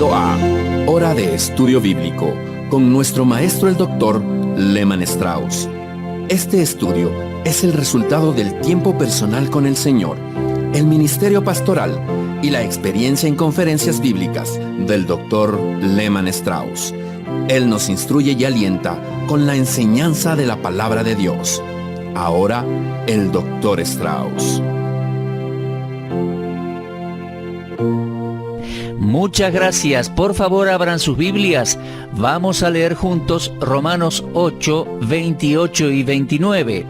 Bienvenido a Hora de Estudio Bíblico con nuestro maestro el Dr. Lehman Strauss. Este estudio es el resultado del tiempo personal con el Señor, el ministerio pastoral y la experiencia en conferencias bíblicas del Dr. Lehman Strauss. Él nos instruye y alienta con la enseñanza de la palabra de Dios. Ahora, el Dr. Strauss. Muchas gracias. Por favor, abran sus Biblias. Vamos a leer juntos Romanos 8, 28 y 29.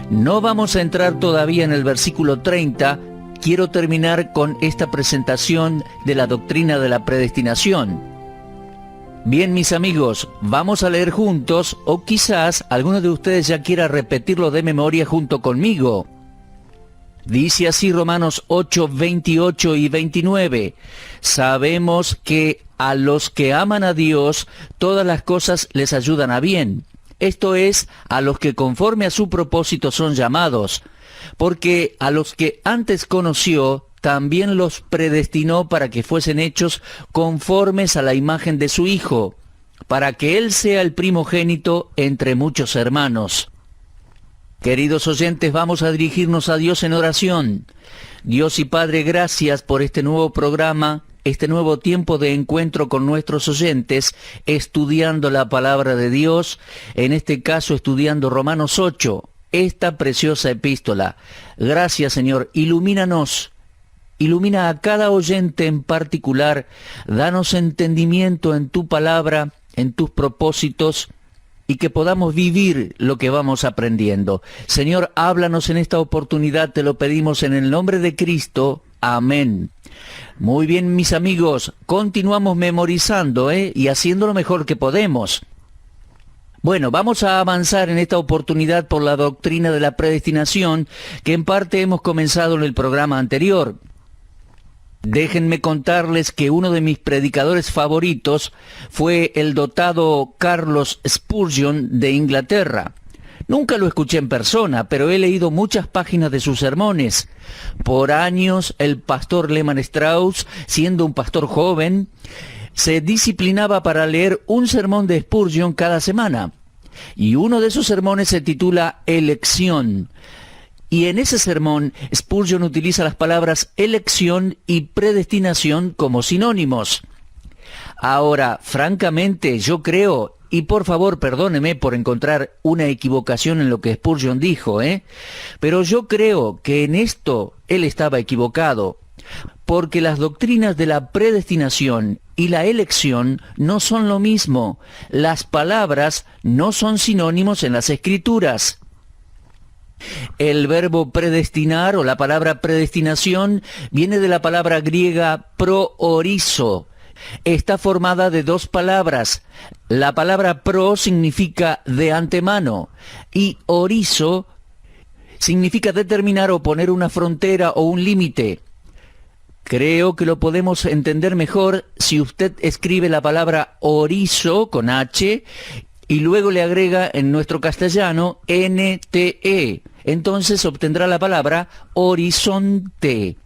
No vamos a entrar todavía en el versículo 30. Quiero terminar con esta presentación de la doctrina de la predestinación. Bien, mis amigos, vamos a leer juntos, o quizás alguno de ustedes ya quiera repetirlo de memoria junto conmigo. Dice así Romanos 8, 28 y 29. Sabemos que a los que aman a Dios, todas las cosas les ayudan a bien. Esto es, a los que conforme a su propósito son llamados. Porque a los que antes conoció, también los predestinó para que fuesen hechos conformes a la imagen de su Hijo, para que Él sea el primogénito entre muchos hermanos. Queridos oyentes, vamos a dirigirnos a Dios en oración. Dios y Padre, gracias por este nuevo programa, este nuevo tiempo de encuentro con nuestros oyentes, estudiando la palabra de Dios, en este caso estudiando Romanos 8, esta preciosa epístola. Gracias, Señor, ilumínanos, ilumina a cada oyente en particular, danos entendimiento en tu palabra, en tus propósitos, y que podamos vivir lo que vamos aprendiendo. Señor, háblanos en esta oportunidad, te lo pedimos en el nombre de Cristo. Amén. Muy bien, mis amigos, continuamos memorizando, y haciendo lo mejor que podemos. Bueno, vamos a avanzar en esta oportunidad por la doctrina de la predestinación, que en parte hemos comenzado en el programa anterior. Déjenme contarles que uno de mis predicadores favoritos fue el dotado Charles Spurgeon de Inglaterra. Nunca lo escuché en persona, pero he leído muchas páginas de sus sermones. Por años, el pastor Lehman Strauss, siendo un pastor joven, se disciplinaba para leer un sermón de Spurgeon cada semana. Y uno de sus sermones se titula Elección. Y en ese sermón, Spurgeon utiliza las palabras elección y predestinación como sinónimos. Ahora, francamente, yo creo, y por favor perdóneme por encontrar una equivocación en lo que Spurgeon dijo, pero yo creo que en esto él estaba equivocado, porque las doctrinas de la predestinación y la elección no son lo mismo. Las palabras no son sinónimos en las Escrituras. El verbo predestinar o la palabra predestinación viene de la palabra griega proorizo. Está formada de dos palabras. La palabra pro significa de antemano y orizo significa determinar o poner una frontera o un límite. Creo que lo podemos entender mejor si usted escribe la palabra orizo con H y luego le agrega en nuestro castellano NTE. Entonces obtendrá la palabra horizonte.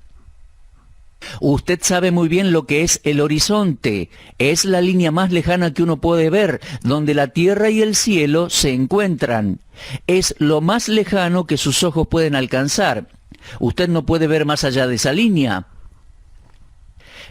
Usted sabe muy bien lo que es el horizonte. Es la línea más lejana que uno puede ver, donde la tierra y el cielo se encuentran. Es lo más lejano que sus ojos pueden alcanzar. Usted no puede ver más allá de esa línea.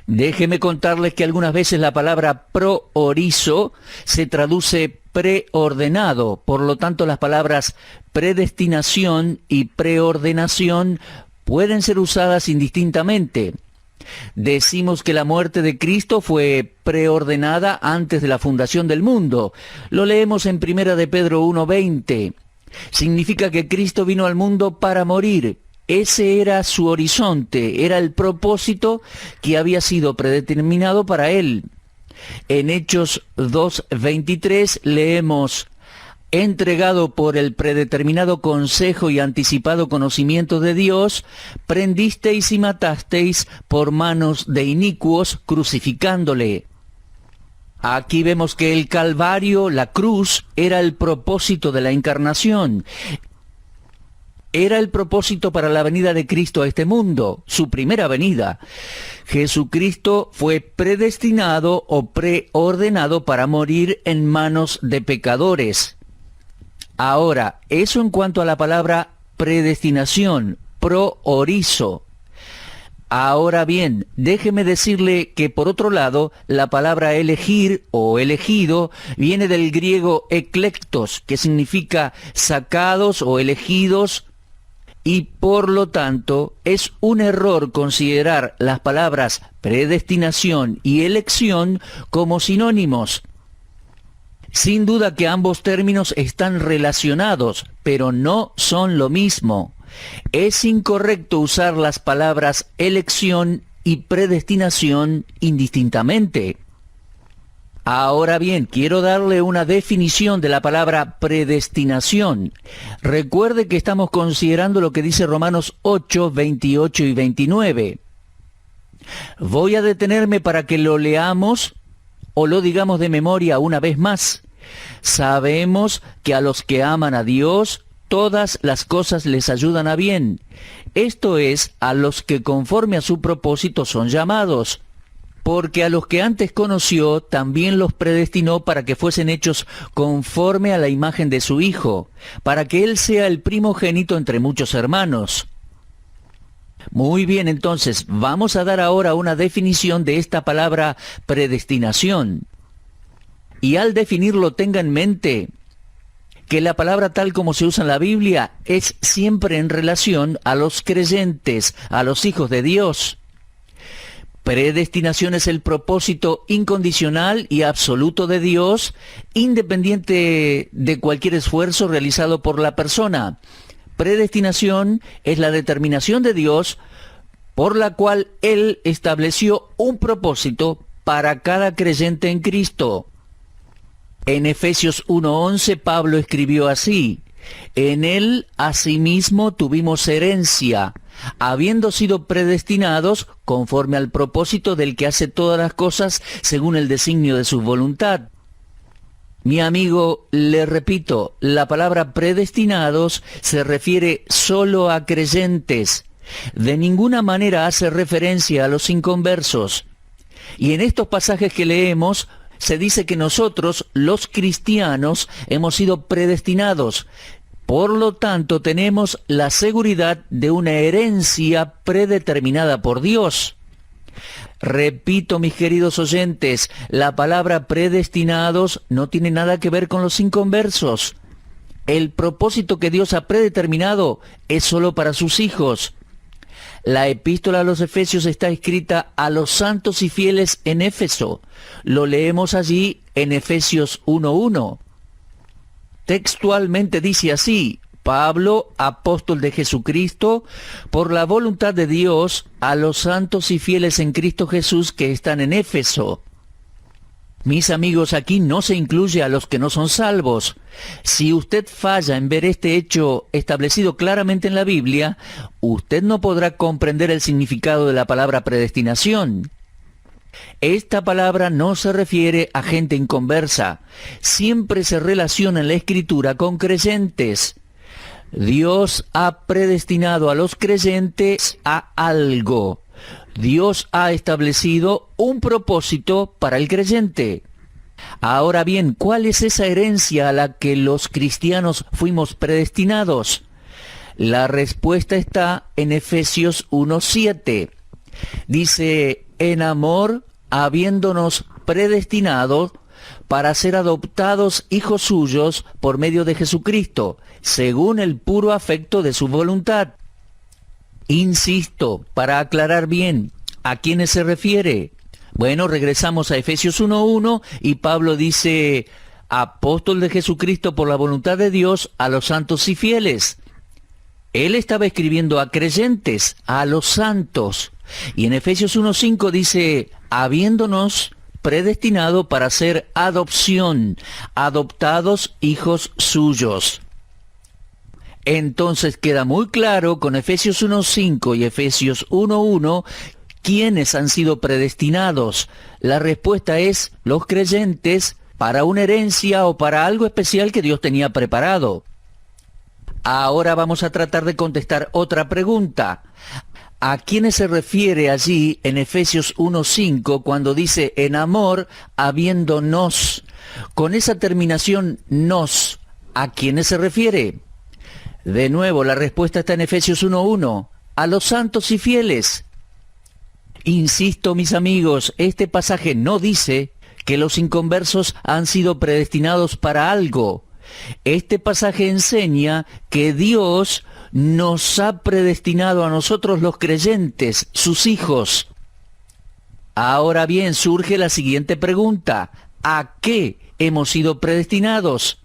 Déjeme contarles que algunas veces la palabra proorizo se traduce preordenado, por lo tanto las palabras predestinación y preordenación pueden ser usadas indistintamente. Decimos que la muerte de Cristo fue preordenada antes de la fundación del mundo. Lo leemos en 1 de Pedro 1:20. Significa que Cristo vino al mundo para morir. Ese era su horizonte, era el propósito que había sido predeterminado para él. En Hechos 2:23 leemos: entregado por el predeterminado consejo y anticipado conocimiento de Dios, prendisteis y matasteis por manos de inicuos, crucificándole. Aquí vemos que el Calvario, la cruz, era el propósito de la encarnación. Era el propósito para la venida de Cristo a este mundo, su primera venida. Jesucristo fue predestinado o preordenado para morir en manos de pecadores. Ahora, eso en cuanto a la palabra predestinación, proorizo. Ahora bien, déjeme decirle que por otro lado, la palabra elegir o elegido viene del griego eklektos, que significa sacados o elegidos, y por lo tanto es un error considerar las palabras predestinación y elección como sinónimos. Sin duda que ambos términos están relacionados, pero no son lo mismo. Es incorrecto usar las palabras elección y predestinación indistintamente. Ahora bien, quiero darle una definición de la palabra predestinación. Recuerde que estamos considerando lo que dice Romanos 8, 28 y 29. Voy a detenerme para que lo leamos o lo digamos de memoria una vez más. Sabemos que a los que aman a Dios, todas las cosas les ayudan a bien. Esto es, a los que conforme a su propósito son llamados. Porque a los que antes conoció, también los predestinó para que fuesen hechos conforme a la imagen de su Hijo, para que Él sea el primogénito entre muchos hermanos. Muy bien, entonces, vamos a dar ahora una definición de esta palabra predestinación. Y al definirlo, tenga en mente que la palabra tal como se usa en la Biblia es siempre en relación a los creyentes, a los hijos de Dios. Predestinación es el propósito incondicional y absoluto de Dios, independiente de cualquier esfuerzo realizado por la persona. Predestinación es la determinación de Dios por la cual Él estableció un propósito para cada creyente en Cristo. En Efesios 1:11 Pablo escribió así: en Él asimismo tuvimos herencia, habiendo sido predestinados conforme al propósito del que hace todas las cosas según el designio de su voluntad. Mi amigo, le repito, la palabra predestinados se refiere solo a creyentes. De ninguna manera hace referencia a los inconversos. Y en estos pasajes que leemos, se dice que nosotros, los cristianos, hemos sido predestinados. Por lo tanto, tenemos la seguridad de una herencia predeterminada por Dios. Repito, mis queridos oyentes, la palabra predestinados no tiene nada que ver con los inconversos. El propósito que Dios ha predeterminado es solo para sus hijos. La epístola a los Efesios está escrita a los santos y fieles en Éfeso. Lo leemos allí en Efesios 1:1. Textualmente dice así: Pablo, apóstol de Jesucristo, por la voluntad de Dios, a los santos y fieles en Cristo Jesús que están en Éfeso. Mis amigos, aquí no se incluye a los que no son salvos. Si usted falla en ver este hecho establecido claramente en la Biblia, usted no podrá comprender el significado de la palabra predestinación. Esta palabra no se refiere a gente inconversa. Siempre se relaciona en la Escritura con creyentes. Dios ha predestinado a los creyentes a algo. Dios ha establecido un propósito para el creyente. Ahora bien, ¿cuál es esa herencia a la que los cristianos fuimos predestinados? La respuesta está en Efesios 1:7. Dice: en amor, habiéndonos predestinado para ser adoptados hijos suyos por medio de Jesucristo, según el puro afecto de su voluntad. Insisto, para aclarar bien, ¿a quiénes se refiere? Bueno, regresamos a Efesios 1:1 y Pablo dice: apóstol de Jesucristo por la voluntad de Dios, a los santos y fieles. Él estaba escribiendo a creyentes, a los santos. Y en Efesios 1:5 dice: habiéndonos predestinado para ser adopción, adoptados hijos suyos. Entonces queda muy claro con Efesios 1:5 y Efesios 1:1 quiénes han sido predestinados. La respuesta es los creyentes para una herencia o para algo especial que Dios tenía preparado. Ahora vamos a tratar de contestar otra pregunta. ¿A quiénes se refiere allí en Efesios 1:5 cuando dice en amor habiéndonos? Con esa terminación nos, ¿a quiénes se refiere? De nuevo, la respuesta está en Efesios 1:1, a los santos y fieles. Insisto, mis amigos, este pasaje no dice que los inconversos han sido predestinados para algo. Este pasaje enseña que Dios nos ha predestinado a nosotros los creyentes, sus hijos. Ahora bien, surge la siguiente pregunta: ¿a qué hemos sido predestinados?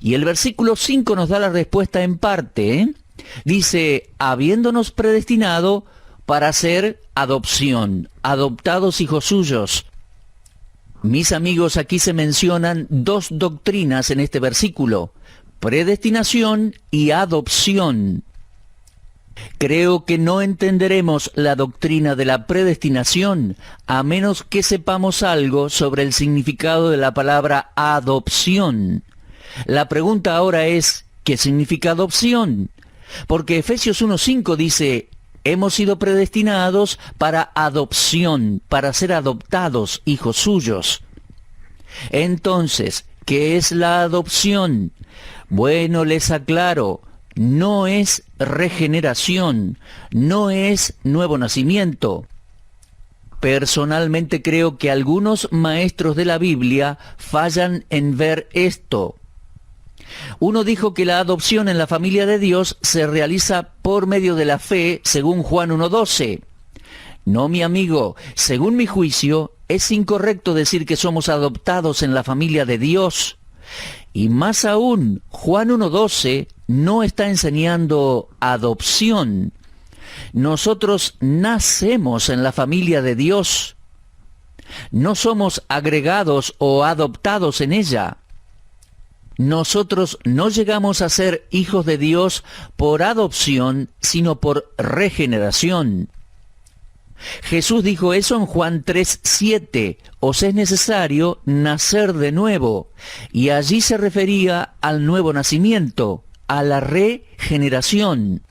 Y el versículo 5 nos da la respuesta en parte, Dice, habiéndonos predestinado para ser adopción, adoptados hijos suyos. Mis amigos, aquí se mencionan dos doctrinas en este versículo: predestinación y adopción. Creo que no entenderemos la doctrina de la predestinación a menos que sepamos algo sobre el significado de la palabra adopción. La pregunta ahora es, ¿qué significa adopción? Porque Efesios 1:5 dice, hemos sido predestinados para adopción, para ser adoptados hijos suyos. Entonces, ¿qué es la adopción? Bueno, les aclaro, no es regeneración, no es nuevo nacimiento. Personalmente creo que algunos maestros de la Biblia fallan en ver esto. Uno dijo que la adopción en la familia de Dios se realiza por medio de la fe, según Juan 1:12. No, mi amigo, según mi juicio, es incorrecto decir que somos adoptados en la familia de Dios. Y más aún, Juan 1:12 no está enseñando adopción. Nosotros nacemos en la familia de Dios. No somos agregados o adoptados en ella. Nosotros no llegamos a ser hijos de Dios por adopción, sino por regeneración. Jesús dijo eso en Juan 3:7, os es necesario nacer de nuevo, y allí se refería al nuevo nacimiento, a la regeneración.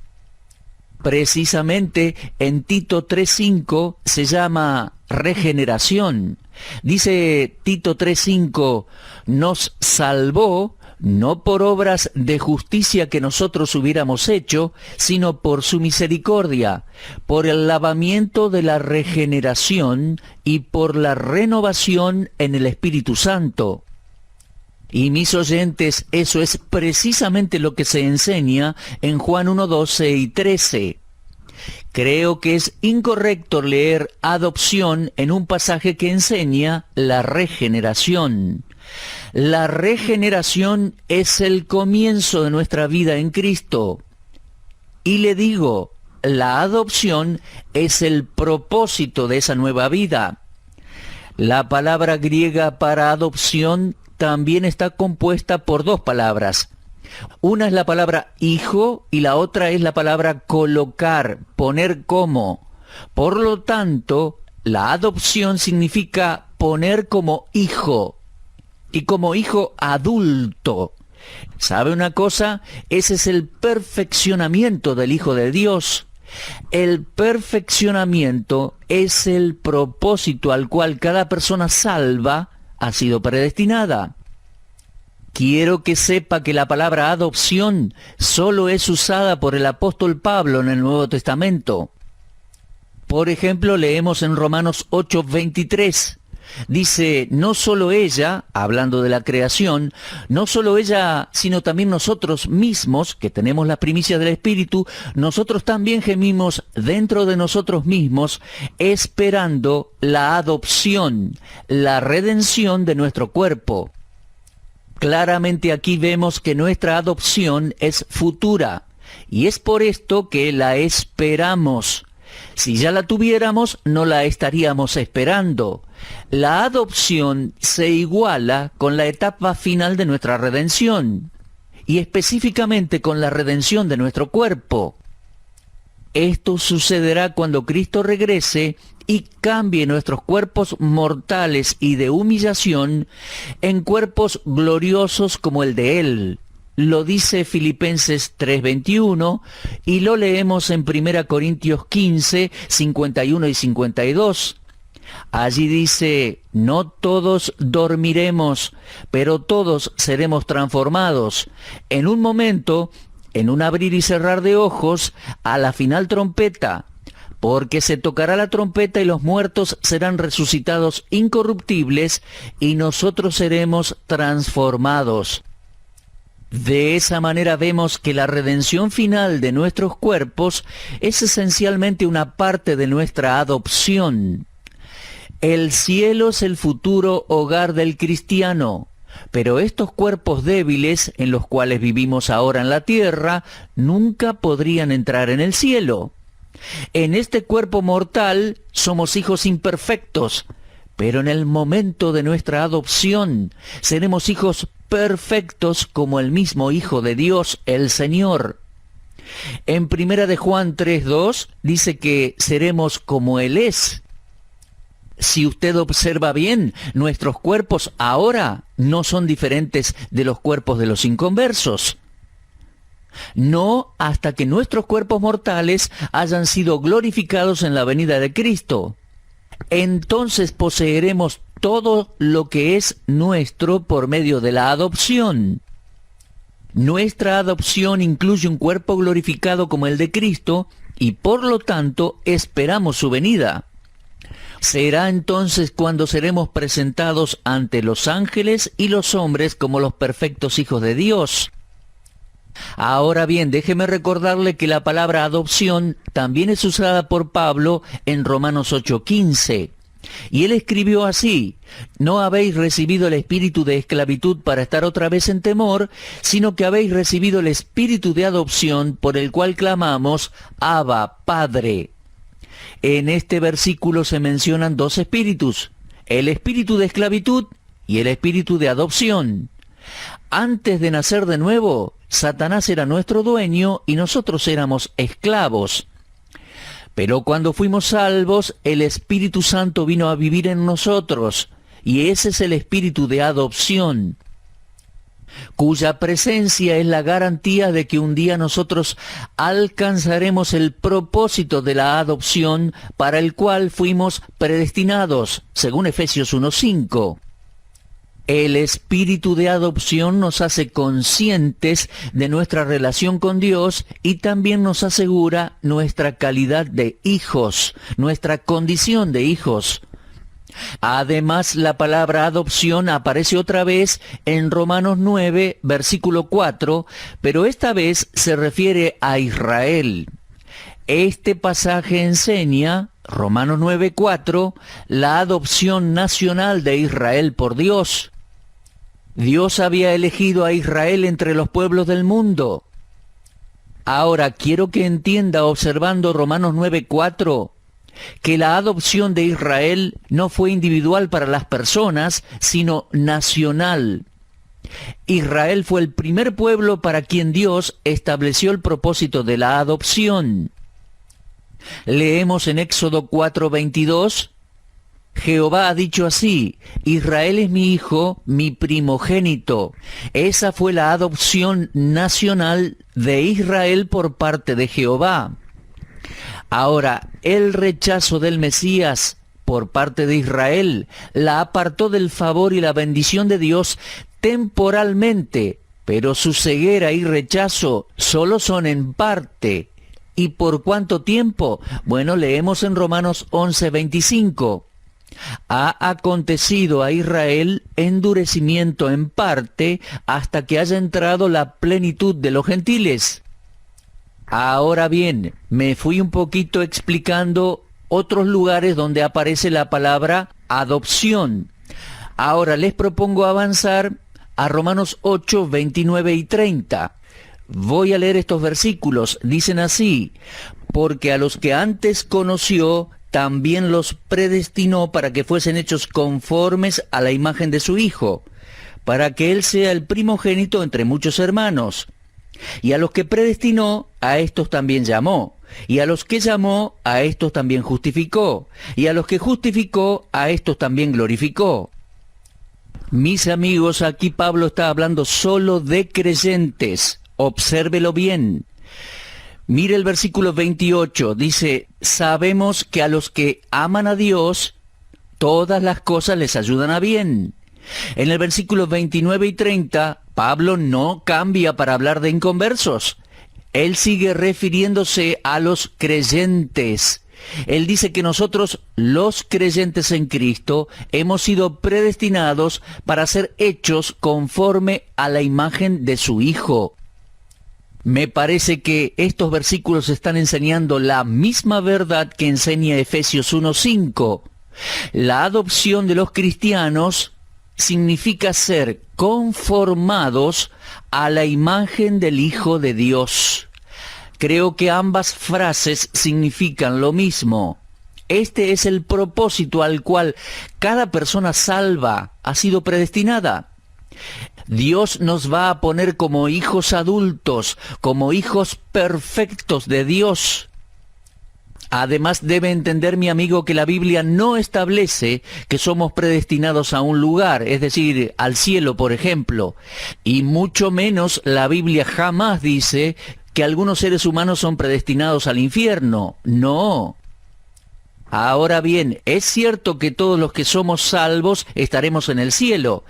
Precisamente en Tito 3:5 se llama regeneración. Dice Tito 3:5, nos salvó no por obras de justicia que nosotros hubiéramos hecho, sino por su misericordia, por el lavamiento de la regeneración y por la renovación en el Espíritu Santo. Y mis oyentes, eso es precisamente lo que se enseña en Juan 1:12 y 13. Creo que es incorrecto leer adopción en un pasaje que enseña la regeneración. La regeneración es el comienzo de nuestra vida en Cristo. Y le digo, la adopción es el propósito de esa nueva vida. La palabra griega para adopción también está compuesta por dos palabras. Una es la palabra hijo y la otra es la palabra colocar, poner como. Por lo tanto, la adopción significa poner como hijo, y como hijo adulto. ¿Sabe una cosa? Ese es el perfeccionamiento del Hijo de Dios. El perfeccionamiento es el propósito al cual cada persona salva ha sido predestinada. Quiero que sepa que la palabra adopción solo es usada por el apóstol Pablo en el Nuevo Testamento. Por ejemplo, leemos en Romanos 8:23. Dice, no solo ella, hablando de la creación, no solo ella, sino también nosotros mismos, que tenemos la primicia del Espíritu, nosotros también gemimos dentro de nosotros mismos, esperando la adopción, la redención de nuestro cuerpo. Claramente aquí vemos que nuestra adopción es futura, y es por esto que la esperamos. Si ya la tuviéramos, no la estaríamos esperando. La adopción se iguala con la etapa final de nuestra redención, y específicamente con la redención de nuestro cuerpo. Esto sucederá cuando Cristo regrese y cambie nuestros cuerpos mortales y de humillación en cuerpos gloriosos como el de Él. lo dice Filipenses 3:21 y lo leemos en 1 Corintios 15, 51 y 52. Allí dice, no todos dormiremos, pero todos seremos transformados. En un momento, en un abrir y cerrar de ojos, a la final trompeta, porque se tocará la trompeta y los muertos serán resucitados incorruptibles y nosotros seremos transformados. De esa manera vemos que la redención final de nuestros cuerpos es esencialmente una parte de nuestra adopción. El cielo es el futuro hogar del cristiano, pero estos cuerpos débiles en los cuales vivimos ahora en la tierra nunca podrían entrar en el cielo. En este cuerpo mortal somos hijos imperfectos, pero en el momento de nuestra adopción seremos hijos perfectos como el mismo Hijo de Dios, el Señor. En 1 de Juan 3:2 dice que seremos como Él es. Si usted observa bien, nuestros cuerpos ahora no son diferentes de los cuerpos de los inconversos. No hasta que nuestros cuerpos mortales hayan sido glorificados en la venida de Cristo. Entonces poseeremos todo lo que es nuestro por medio de la adopción. Nuestra adopción incluye un cuerpo glorificado como el de Cristo y por lo tanto esperamos su venida. Será entonces cuando seremos presentados ante los ángeles y los hombres como los perfectos hijos de Dios. Ahora bien, déjeme recordarle que la palabra adopción también es usada por Pablo en Romanos 8:15. Y él escribió así, no habéis recibido el espíritu de esclavitud para estar otra vez en temor, sino que habéis recibido el espíritu de adopción por el cual clamamos, Abba, Padre. En este versículo se mencionan dos espíritus, el espíritu de esclavitud y el espíritu de adopción. Antes de nacer de nuevo, Satanás era nuestro dueño y nosotros éramos esclavos. Pero cuando fuimos salvos, el Espíritu Santo vino a vivir en nosotros, y ese es el espíritu de adopción, cuya presencia es la garantía de que un día nosotros alcanzaremos el propósito de la adopción para el cual fuimos predestinados, según Efesios 1:5. El espíritu de adopción nos hace conscientes de nuestra relación con Dios y también nos asegura nuestra calidad de hijos, nuestra condición de hijos. Además, la palabra adopción aparece otra vez en Romanos 9, versículo 4, pero esta vez se refiere a Israel. Este pasaje enseña, Romanos 9:4, la adopción nacional de Israel por Dios. Dios había elegido a Israel entre los pueblos del mundo. Ahora quiero que entienda, observando Romanos 9:4, que la adopción de Israel no fue individual para las personas, sino nacional. Israel fue el primer pueblo para quien Dios estableció el propósito de la adopción. Leemos en Éxodo 4:22, Jehová ha dicho así, Israel es mi hijo, mi primogénito. Esa fue la adopción nacional de Israel por parte de Jehová. Ahora, el rechazo del Mesías por parte de Israel la apartó del favor y la bendición de Dios temporalmente, pero su ceguera y rechazo solo son en parte. ¿Y por cuánto tiempo? Bueno, leemos en Romanos 11:25. Ha acontecido a Israel endurecimiento en parte hasta que haya entrado la plenitud de los gentiles. Ahora bien, me fui un poquito explicando otros lugares donde aparece la palabra adopción. Ahora les propongo avanzar a Romanos 8, 29 y 30. Voy a leer estos versículos. Dicen así, porque a los que antes conoció, también los predestinó para que fuesen hechos conformes a la imagen de su Hijo, para que Él sea el primogénito entre muchos hermanos. Y a los que predestinó, a estos también llamó. Y a los que llamó, a estos también justificó. Y a los que justificó, a estos también glorificó. Mis amigos, aquí Pablo está hablando solo de creyentes. Obsérvelo bien. Mire el versículo 28, dice, sabemos que a los que aman a Dios, todas las cosas les ayudan a bien. En el versículo 29 y 30, Pablo no cambia para hablar de inconversos. Él sigue refiriéndose a los creyentes. Él dice que nosotros, los creyentes en Cristo, hemos sido predestinados para ser hechos conforme a la imagen de su Hijo. Me parece que estos versículos están enseñando la misma verdad que enseña Efesios 1:5. La adopción de los cristianos significa ser conformados a la imagen del Hijo de Dios. Creo que ambas frases significan lo mismo. Este es el propósito al cual cada persona salva ha sido predestinada. Dios nos va a poner como hijos adultos, como hijos perfectos de Dios. Además, debe entender mi amigo que la Biblia no establece que somos predestinados a un lugar, es decir, al cielo, por ejemplo. Y mucho menos la Biblia jamás dice que algunos seres humanos son predestinados al infierno. No. Ahora bien, es cierto que todos los que somos salvos estaremos en el cielo,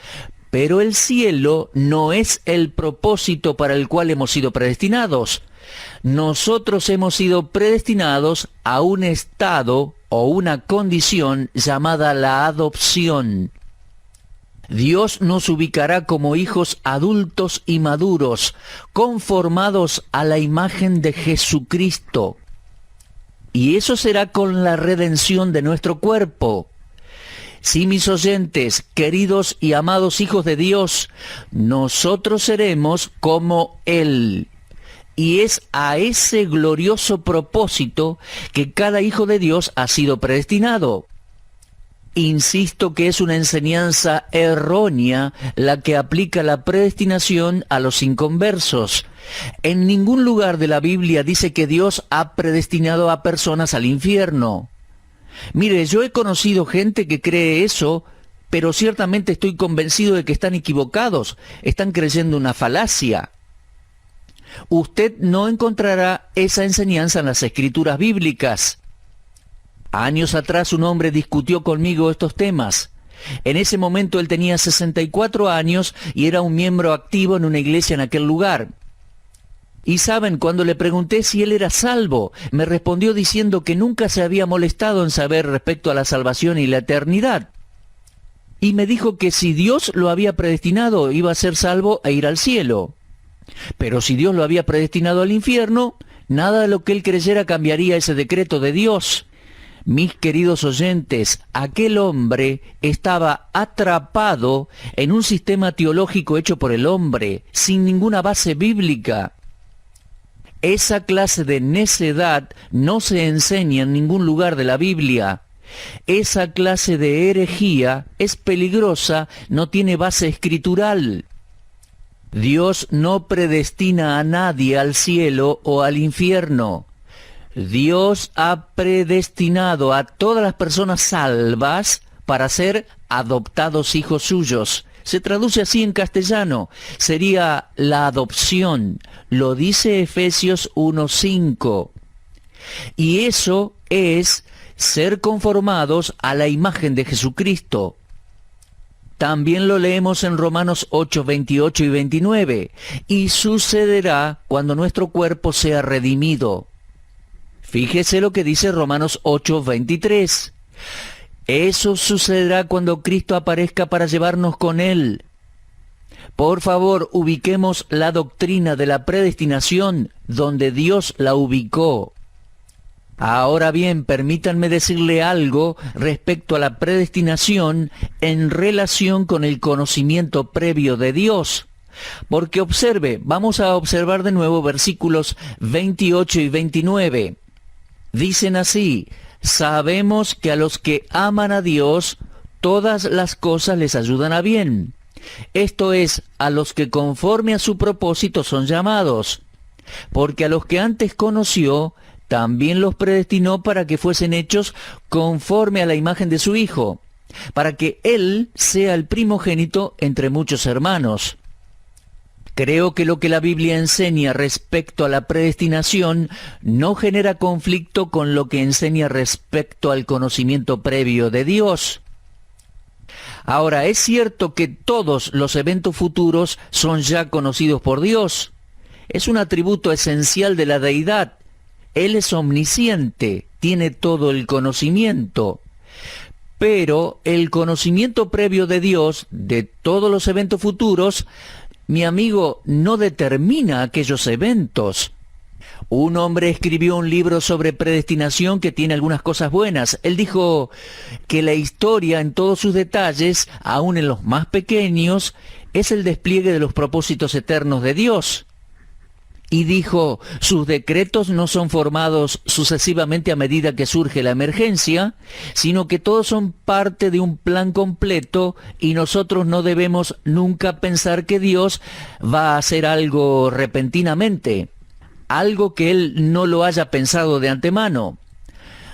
pero el cielo no es el propósito para el cual hemos sido predestinados. Nosotros hemos sido predestinados a un estado o una condición llamada la adopción. Dios nos ubicará como hijos adultos y maduros, conformados a la imagen de Jesucristo. Y eso será con la redención de nuestro cuerpo. Sí, mis oyentes, queridos y amados hijos de Dios, nosotros seremos como Él. Y es a ese glorioso propósito que cada hijo de Dios ha sido predestinado. Insisto que es una enseñanza errónea la que aplica la predestinación a los inconversos. En ningún lugar de la Biblia dice que Dios ha predestinado a personas al infierno. Mire, yo he conocido gente que cree eso, pero ciertamente estoy convencido de que están equivocados, están creyendo una falacia. Usted no encontrará esa enseñanza en las Escrituras bíblicas. Años atrás un hombre discutió conmigo estos temas. En ese momento él tenía 64 años y era un miembro activo en una iglesia en aquel lugar. Y saben, cuando le pregunté si él era salvo, me respondió diciendo que nunca se había molestado en saber respecto a la salvación y la eternidad. Y me dijo que si Dios lo había predestinado, iba a ser salvo e ir al cielo. Pero si Dios lo había predestinado al infierno, nada de lo que él creyera cambiaría ese decreto de Dios. Mis queridos oyentes, aquel hombre estaba atrapado en un sistema teológico hecho por el hombre, sin ninguna base bíblica. Esa clase de necedad no se enseña en ningún lugar de la Biblia. Esa clase de herejía es peligrosa, no tiene base escritural. Dios no predestina a nadie al cielo o al infierno. Dios ha predestinado a todas las personas salvas para ser adoptados hijos suyos. Se traduce así en castellano, sería la adopción. Lo dice Efesios 1:5. Y eso es ser conformados a la imagen de Jesucristo. También lo leemos en Romanos 8, 28 y 29. Y sucederá cuando nuestro cuerpo sea redimido. Fíjese lo que dice Romanos 8, 23. Eso sucederá cuando Cristo aparezca para llevarnos con Él. Por favor, ubiquemos la doctrina de la predestinación donde Dios la ubicó. Ahora bien, permítanme decirle algo respecto a la predestinación en relación con el conocimiento previo de Dios. Porque observe, vamos a observar de nuevo versículos 28 y 29. Dicen así: sabemos que a los que aman a Dios, todas las cosas les ayudan a bien. Esto es, a los que conforme a su propósito son llamados. Porque a los que antes conoció, también los predestinó para que fuesen hechos conforme a la imagen de su Hijo, para que Él sea el primogénito entre muchos hermanos. Creo que lo que la Biblia enseña respecto a la predestinación no genera conflicto con lo que enseña respecto al conocimiento previo de Dios. Ahora, es cierto que todos los eventos futuros son ya conocidos por Dios. Es un atributo esencial de la deidad. Él es omnisciente, tiene todo el conocimiento. Pero el conocimiento previo de Dios de todos los eventos futuros, mi amigo, no determina aquellos eventos. Un hombre escribió un libro sobre predestinación que tiene algunas cosas buenas. Él dijo que la historia en todos sus detalles, aun en los más pequeños, es el despliegue de los propósitos eternos de Dios. Y dijo, sus decretos no son formados sucesivamente a medida que surge la emergencia, sino que todos son parte de un plan completo y nosotros no debemos nunca pensar que Dios va a hacer algo repentinamente, algo que Él no lo haya pensado de antemano.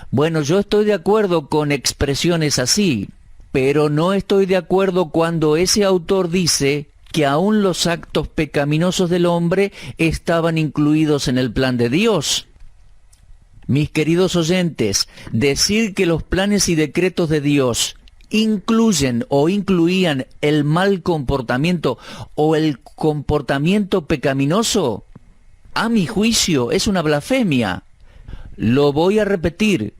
Bueno, yo estoy de acuerdo con expresiones así, pero no estoy de acuerdo cuando ese autor dice que aún los actos pecaminosos del hombre estaban incluidos en el plan de Dios. Mis queridos oyentes, decir que los planes y decretos de Dios incluyen o incluían el mal comportamiento o el comportamiento pecaminoso, a mi juicio es una blasfemia. Lo voy a repetir.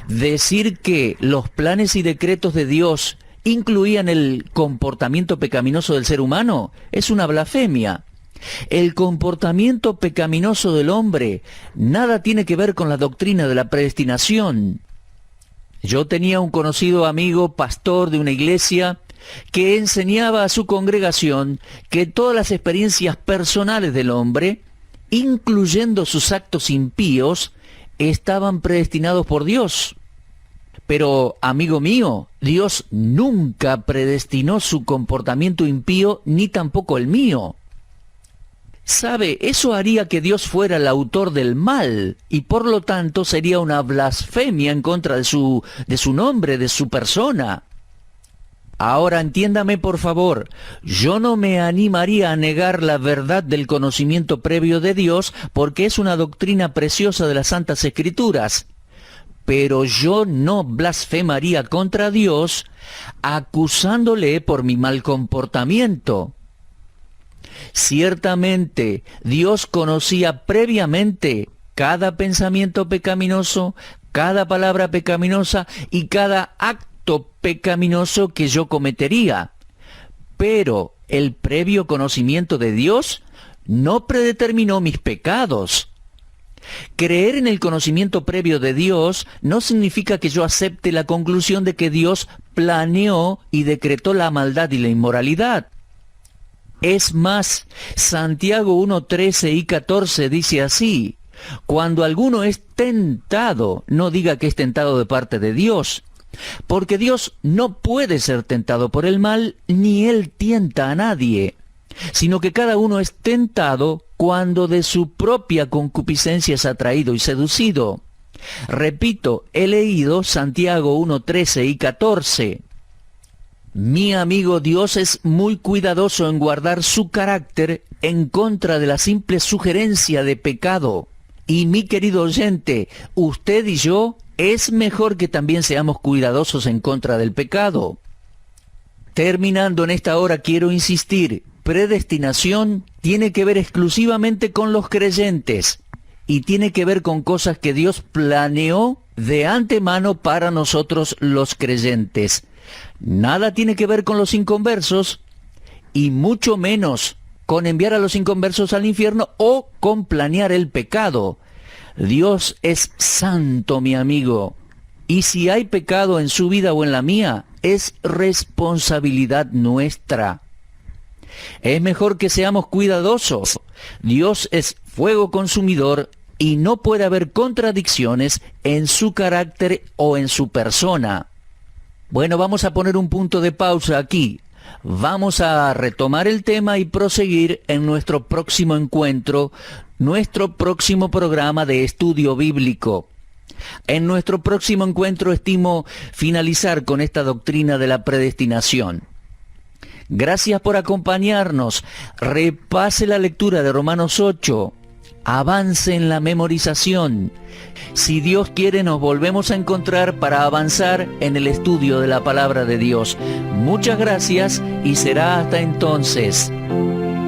Decir que los planes y decretos de Dios incluían el comportamiento pecaminoso del ser humano es una blasfemia. El comportamiento pecaminoso del hombre nada tiene que ver con la doctrina de la predestinación. Yo tenía un conocido amigo, pastor de una iglesia, que enseñaba a su congregación que todas las experiencias personales del hombre, incluyendo sus actos impíos, estaban predestinados por Dios. Pero, amigo mío, Dios nunca predestinó su comportamiento impío, ni tampoco el mío. ¿Sabe? Eso haría que Dios fuera el autor del mal, y por lo tanto sería una blasfemia en contra de su nombre, de su persona. Ahora entiéndame por favor, yo no me animaría a negar la verdad del conocimiento previo de Dios, porque es una doctrina preciosa de las Santas Escrituras. Pero yo no blasfemaría contra Dios acusándole por mi mal comportamiento. Ciertamente, Dios conocía previamente cada pensamiento pecaminoso, cada palabra pecaminosa y cada acto pecaminoso que yo cometería. Pero el previo conocimiento de Dios no predeterminó mis pecados. Creer en el conocimiento previo de Dios no significa que yo acepte la conclusión de que Dios planeó y decretó la maldad y la inmoralidad. Es más, Santiago 1:13 y 14 dice así: cuando alguno es tentado, no diga que es tentado de parte de Dios, porque Dios no puede ser tentado por el mal, ni Él tienta a nadie, sino que cada uno es tentado cuando de su propia concupiscencia es atraído y seducido. Repito, he leído Santiago 1:13 y 14. Mi amigo, Dios es muy cuidadoso en guardar su carácter en contra de la simple sugerencia de pecado. Y mi querido oyente, usted y yo, es mejor que también seamos cuidadosos en contra del pecado. Terminando en esta hora, quiero insistir, predestinación tiene que ver exclusivamente con los creyentes y tiene que ver con cosas que Dios planeó de antemano para nosotros los creyentes. Nada tiene que ver con los inconversos y mucho menos con enviar a los inconversos al infierno o con planear el pecado. Dios es santo, mi amigo, y si hay pecado en su vida o en la mía, es responsabilidad nuestra. Es mejor que seamos cuidadosos. Dios es fuego consumidor y no puede haber contradicciones en su carácter o en su persona. Bueno, vamos a poner un punto de pausa aquí. Vamos a retomar el tema y proseguir en nuestro próximo encuentro, nuestro próximo programa de estudio bíblico. En nuestro próximo encuentro estimo finalizar con esta doctrina de la predestinación. Gracias por acompañarnos. Repase la lectura de Romanos 8. Avance en la memorización. Si Dios quiere, nos volvemos a encontrar para avanzar en el estudio de la palabra de Dios. Muchas gracias y será hasta entonces.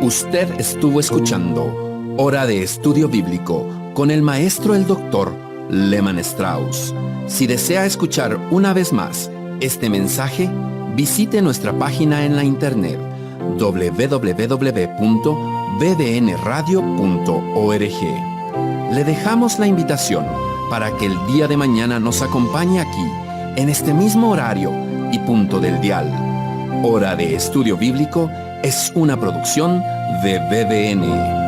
Usted estuvo escuchando Hora de Estudio Bíblico con el maestro el doctor Lehman Strauss. Si desea escuchar una vez más este mensaje, visite nuestra página en la internet www.bbnradio.org. Le dejamos la invitación para que el día de mañana nos acompañe aquí, en este mismo horario y punto del dial. Hora de Estudio Bíblico es una producción de BBN.